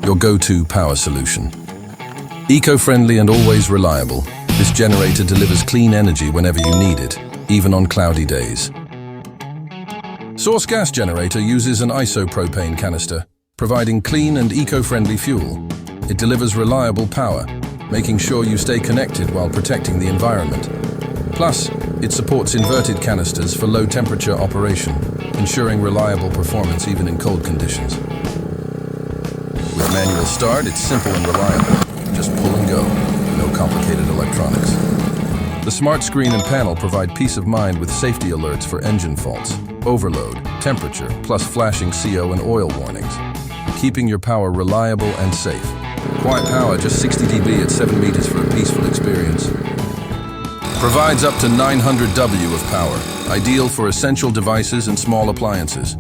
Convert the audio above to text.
your go-to power solution. Eco-friendly and always reliable, this generator delivers clean energy whenever you need it, even on cloudy days. Source gas generator uses an isopropane canister, providing clean and eco-friendly fuel. It delivers reliable power, making sure you stay connected while protecting the environment. Plus, it supports inverted canisters for low-temperature operation, ensuring reliable performance even in cold conditions. With manual start, it's simple and reliable. Just pull and go, no complicated electronics. The smart screen and panel provide peace of mind with safety alerts for engine faults, overload, temperature, plus flashing CO and oil warnings, keeping your power reliable and safe. Quiet power, just 60 dB at 7 meters for a peaceful experience. Provides up to 900 W of power, ideal for essential devices and small appliances.